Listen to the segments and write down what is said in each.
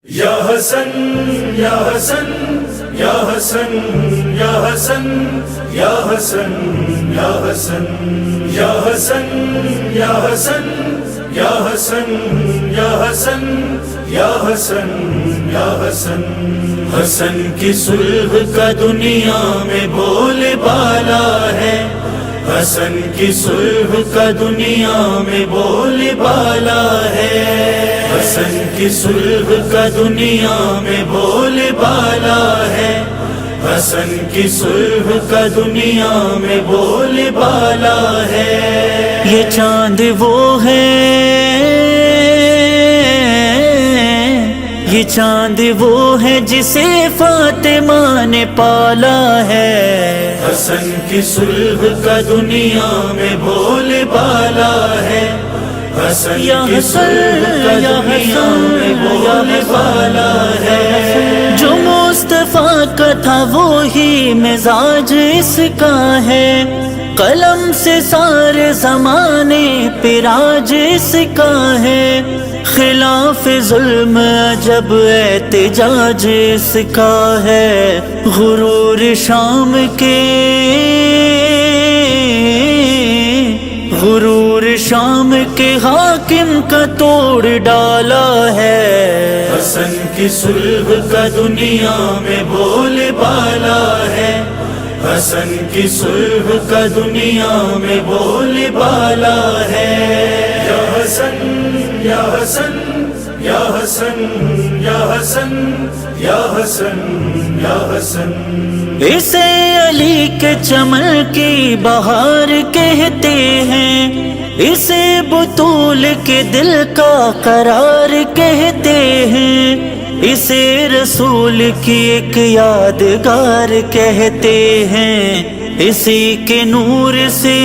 یا حسن یا حسن یا حسن یا حسن یا حسن یا حسن یا حسن یا حسن یا حسن یا حسن یا حسن یا حسن حسن کی صلح کا دنیا میں بول بالا ہے، حسن کی صلح کا دنیا میں بول بالا ہے، حسن کی صلح کا دنیا میں بول بالا ہے، حسن کی صلح کا دنیا میں بول بالا ہے۔ یہ چاند وہ ہے، یہ چاند وہ ہے جسے فاطمہ نے پالا ہے، حسن کی صلح کا دنیا میں بول بالا ہے، حسن کی صلح کا دنیا میں بول بالا ہے۔ جو مصطفیٰ کا تھا وہی مزاج اس کا ہے، قلم سے سارے زمانے پہ راج اس کا ہے، خلاف ظلم عجب احتجاج اس کا ہے، غرور شام کے غرور شام کے حاکم کا توڑ ڈالا ہے، حسن کی صلح کا دنیا میں بول بالا ہے، حسن کی صلح کا دنیا میں بول بالا ہے۔ یا حسن یا حسن یا حسن یا حسن یا حسن یا حسن، اسے علی کے چمن کی بہار کہتے ہیں، اسے بطول کے دل کا قرار کہتے ہیں، اسے رسول کی ایک یادگار کہتے ہیں، اسی کے نور سے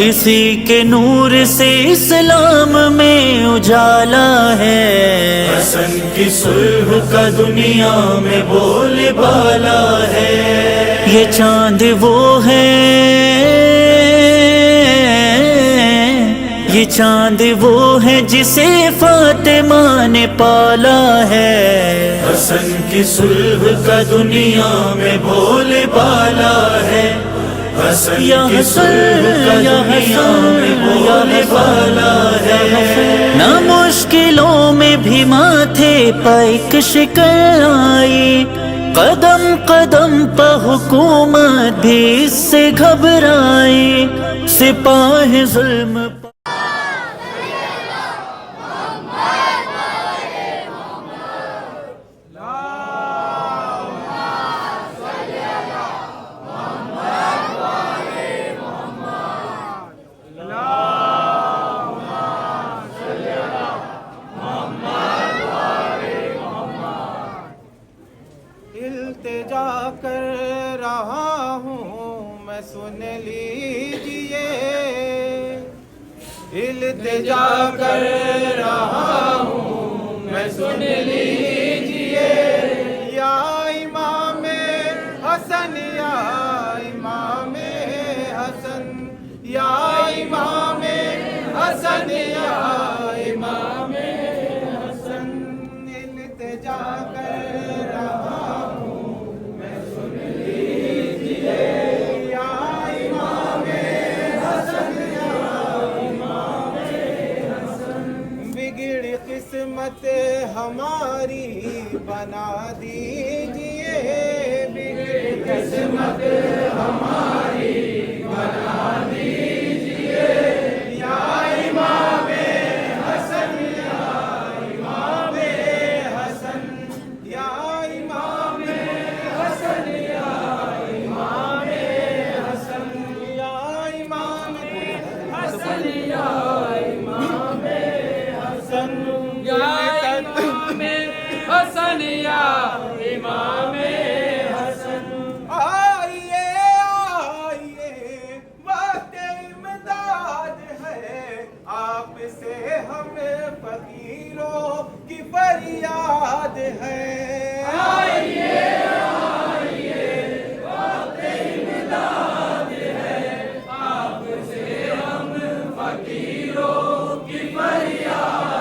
اسی کے نور سے اسلام میں اجالا ہے، حسن کی صلح کا دنیا میں بول بالا ہے۔ یہ چاند وہ ہے، یہ چاند وہ ہے جسے فاطمہ نے پالا ہے، حسن کی صلح کا دنیا میں بول بالا ہے، حسن کی صلح کا دنیا میں بول بالا ہے۔ نہ مشکلوں میں بھی ماتھے پہ ایک شکر آئی، قدم قدم پہ حکومت بھی اس سے گھبرائی، سپاہ ظلم التجا کر رہا ہوں میں، سن لیجئے التجا کر رہا ہوں میں، سن لیجئے یا امام حسن یا امام حسن یا امام حسن یا امام حسن، التجا کر رہا قسمت ہماری بنا دیجئے، بگڑی قسمت ہماری بنا دیجئے یا امام حسن یا امام حسن یا امام حسن یا امام حسن یا امام حسن یا امام حسن حسن یا امام حسن۔ آئیے آئیے وقت امداد ہے، آپ سے ہم فقیروں کی فریاد ہے، آئیے آئیے وقت امداد ہے، آپ سے ہم فقیروں کی فریاد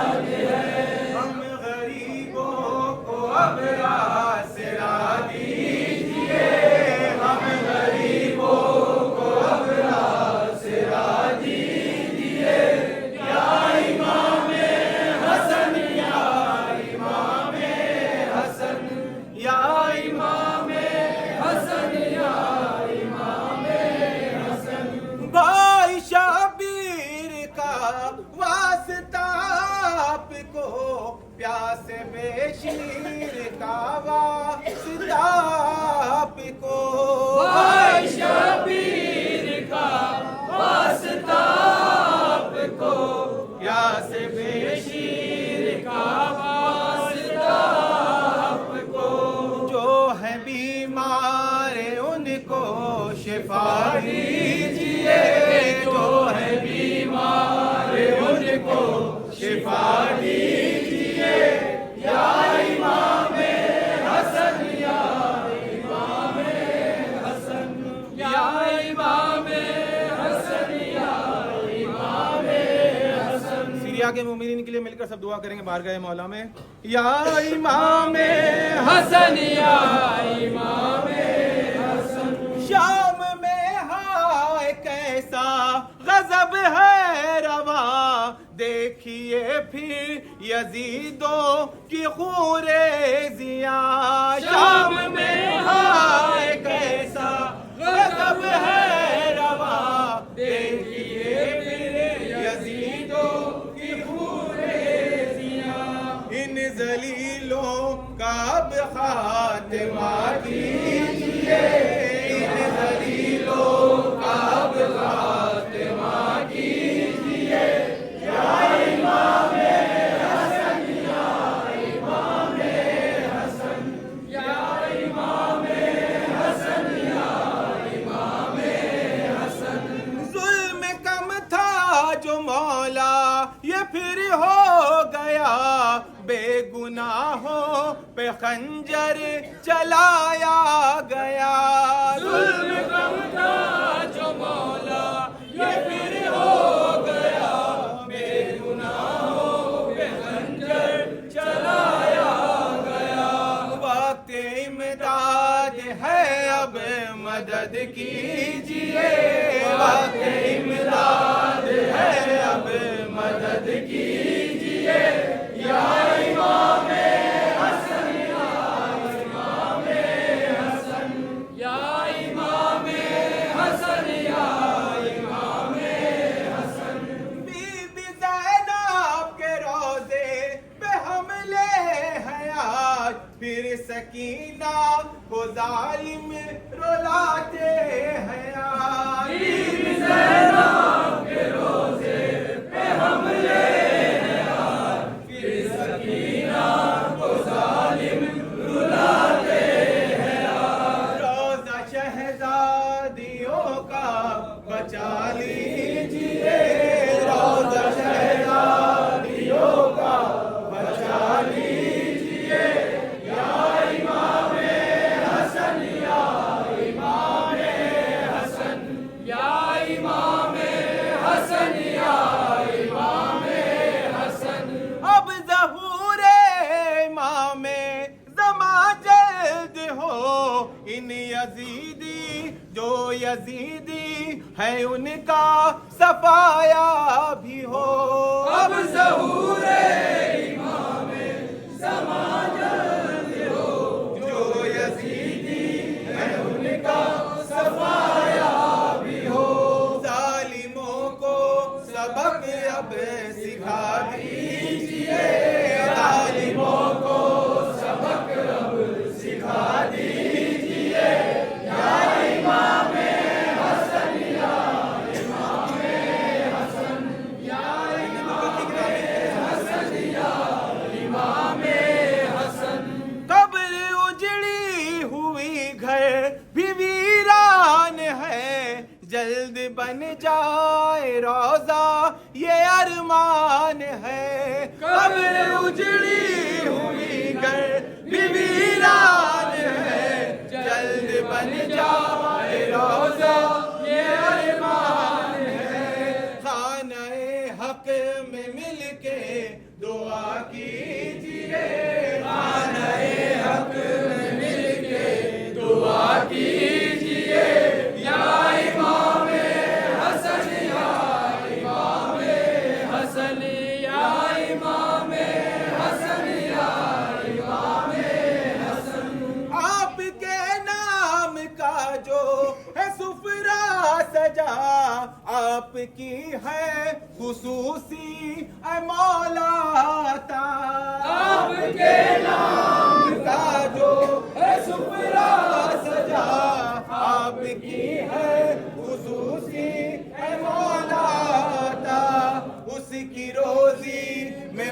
شیر کا واسطہ آپ کو، بھائی شبیر کا واسطہ آپ کو، یا سے بے شیر کا واسطہ آپ کو، جو ہے بیمار ان کو شفا دیجیے، جو ہے بیمار ان کو شفا دیجیے، یا امام حسن، یا امام حسن، یا امام حسن، یا امام حسن۔ سیریا کے مومنین کے لیے مل کر سب دعا کریں گے بارگاہ مولا میں، یا امام حسن، یا امام حسن، شام میں ہائے کیسا غضب ہے رواں، دیکھیے پھر یزیدوں کی خوریزیاں، شام میں ہائے کیسا غضب ہے رواں، دیکھیے پھر یزیدوں کی خوریزیاں، ان ذلیلوں کا اب خاتمہ کیجیے، ان ذلیلوں کا اب خاتمہ کیجیے، یا امام حسن، یا امام حسن، یا امام حسن، یا امام حسن۔ ظلم کم تھا جو مولا یہ پھر ہو گیا، بے گناہوں پہ خنجر چلایا گیا، ظلم کم تھا جو مولا یہ پھر ہو گیا، بے گناہوں پہ خنجر چلایا گیا، وقت امداد ہے اب مدد کیجیے، وقت امداد ہے اب مدد کیجیے، یا امام حسن، یا امام حسن، یا امام حسن، یا امام حسن۔ بی بی زینب کے روزے پہ حملے ہیں آج، پھر سکینہ کو ظالم رلاتے ہیں آج، بی بی زینب کے روزے پہ حملے ہیں آج، پھر سکینہ کو ظالم رلاتے ہیں آج، روزہ شہزادیوں کا بچا لیجیے، روزہ شہزادیوں کا بچا لیجیے، یا امام حسن، یا امام حسن، یا امام حسن، یا امام حسن۔ اب ظہور امام زمان جلد ہو، ان یزیدی جو یزیدی ہے ان کا صفایا بھی ہو، اب ظہور امام زمان جلد ہو، جو یزیدی ہے ان کا صفایا بھی ہو، ظالموں کو سبق اب سکھا دیجیے، ظالموں کو سبق اب سکھا دیجیے، یا امام حسن، یا امام حسن، یا امام حسن، یا امام حسن۔ قبر اجڑی ہوئی گھر بھی ویران ہے، جلد بن جائے روزہ یہ ارمان ہے، قبر اجڑی ہوئی گھر بھی ویران ہے، جلد بن جائے روزہ یہ ارمان ہے، خانہ حق میں مل کے دعا کیجیے، خانہ حق میں مل کے دعا کیجیے، یا امام حسن، یا امام حسن، یا امام حسن، یا امام حسن۔ آپ کے نام کا جو ہے سفرہ سجا، آپ کی ہے خصوصی اے مولا عطا، آپ کے نام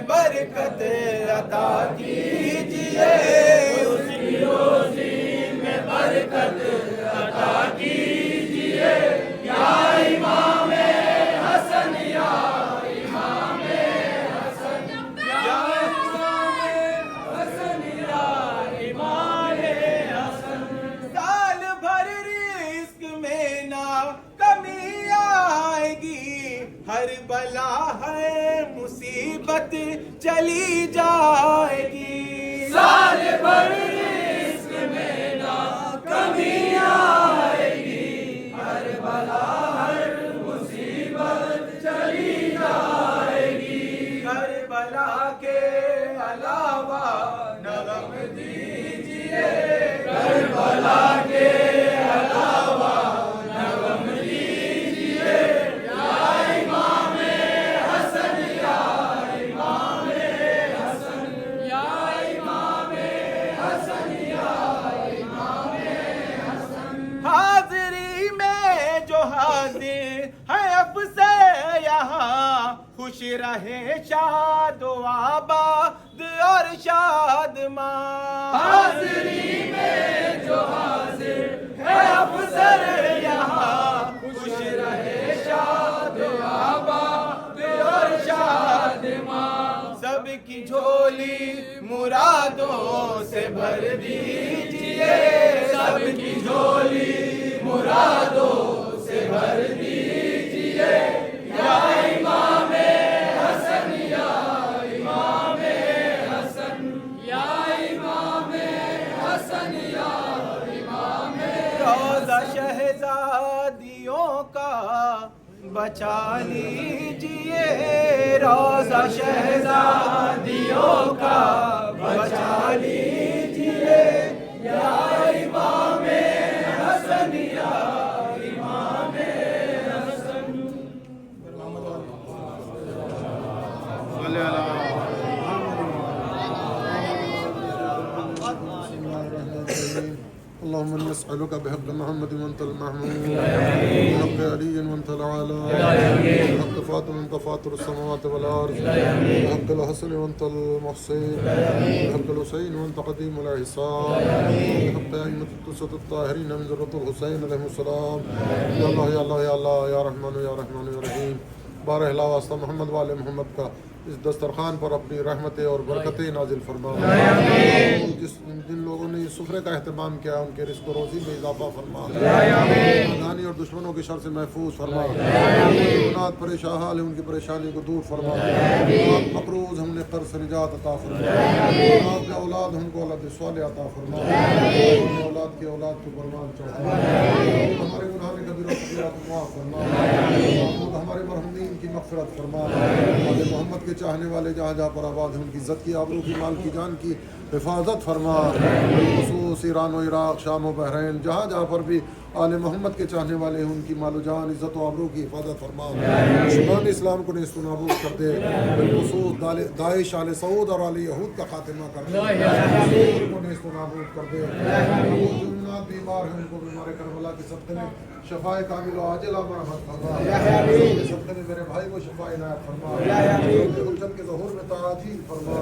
برکت عطا کیجئے، اس کی روزی میں برکت عطا کیجئے، یا امام حسن، یا امام حسن، یا امام حسن، یا امام حسن۔ سال بھر رزق میں نہ کمی آئے گی، ہر بلا ہے مصیبت چلی جائے گی، سال بھر رزق میں نہ کمی آئے گی، ہر بلا ہر مصیبت چلی جائے گی، کربلا کے علاوہ نہ غم دیجئے، کربلا کے علاوہ نہ غم دیجئے، یا امام حسن، یا امام حسن، یا امام حسن، یا امام حسن۔ حاضری میں جو حاضر ہے افسر یہاں، خوش رہے شاد و آباد اور شادماں، حاضری میں جو حاضر ہے افسر یہاں، خوش رہے شاد و آباد اور شادماں، سب کی جھولی مرادوں سے بھر دیجئے، سب کی جھولی مرادوں سے بھر دیجئے، یا امام حسن، یا امام حسن، یا امام حسن، یا امام حسن۔ روضہ شہزادیوں کا بچا لیجئے، روضہ شہزادیوں کا بچا لیجئے، یا امام حسن، یا امام حسن۔ اللهم إنا نسألك بحق محمد وأنت المحمود، بحق علي وأنت الأعلى، بحق فاطمة وأنت فاطر السماوات والأرض، بحق الحسن وأنت المحسن، بحق الحسين وأنت قديم الإحسان، بحق أئمة التسعة الطاهرين من ذرية الحسين عليهم السلام، يا الله يا الله يا الله يا رحمن يا رحمن يا رحيم، بارہ لا واسطہ محمد والے محمد کا اس دسترخوان پر اپنی رحمتیں اور برکتیں نازل فرما، جن لوگوں نے اس سفرے کا اہتمام کیا ان کے رزق و روزی میں اضافہ فرما، خاندانی اور دشمنوں کی شر سے محفوظ فرما، اولاد پریشان حال ہے ان کی پریشانی کو دور فرما، آپ مقروض ہم نے قرض سے نجات عطا فرما، آپ کے اولاد ہم کو اولاد صالح عطا فرما، اولاد کی اولاد کو پروان چڑھا، ہمارے گناہ کبیرہ و صغیرات معاف فرما، ہمارے مرحومین کی مغفرت فرما، محمد کے چاہنے والے جہاں جہاں پر آباد ہیں ان کی عزت کی آبرو کی مال کی جان کی حفاظت فرما، خصوص ایران و عراق شام و بحرین جہاں جہاں پر بھی آل محمد کے چاہنے والے ہیں ان کی مال و جان عزت و آبرو کی حفاظت فرما، دشمنان اسلام کو نیست و نابود کر دے، بالخصوص داعش آل سعود اور آل یہود کا خاتمہ کر دے، ان کو نیست و نابود کر دے، جو بیمار ہیں ان کو بیمار کربلا کے صدقے میں شفاء کامل و عاجلہ مرحمت فرما، صدقے میں میرے بھائی کو شفاء عنایت فرما، حجت کے ظہور میں تعاطیل فرما،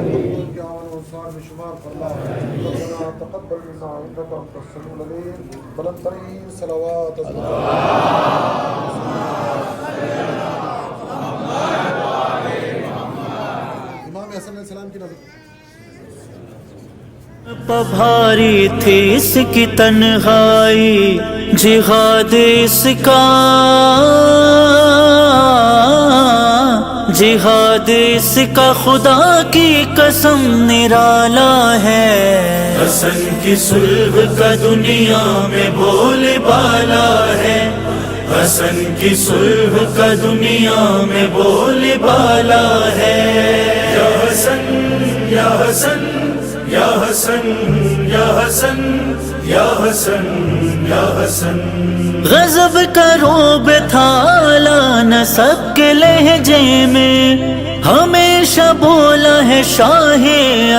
ان کے آوان و انصار میں شمار فرما، ربنا تقبل منا انک انت السمیع العلیم، بلند ترین صلوات امام حسن علیہ السلام کی نظر بھاری تھی اس کی تنہائی، جہاد اس کا جہاد اس کا خدا کی قسم نرالا ہے، حسن کی صلح کا دنیا میں بول بالا ہے، حسن کی صلح کا دنیا میں بول بالا ہے، یا حسن یا حسن یا حسن یا حسن یا حسن یا حسن۔ غضب کا روب تھا اعلیٰ نسب کے لہجے میں، ہمیشہ بولا ہے شاہ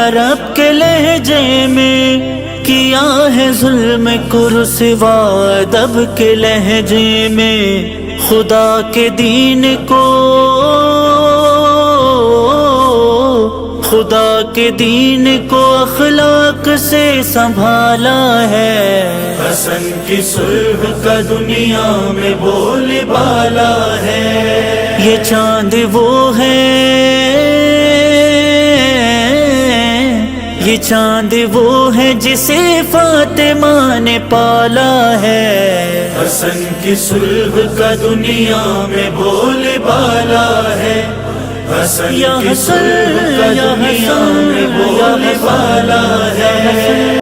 عرب کے لہجے میں، کیا ہے ظلم کرسوا ادب کے لہجے میں، خدا کے دین کو خدا کے دین کو اخلاق سے سنبھالا ہے، حسن کی صلح کا دنیا میں بول بالا ہے، یہ چاند وہ ہے، یہ چاند وہ ہے جسے فاطمہ نے پالا ہے، حسن کی صلح کا دنیا میں بول بالا ہے، حسن یا کی حسن صلح کا یا دنیا حسن میں یا بول بالا ہے۔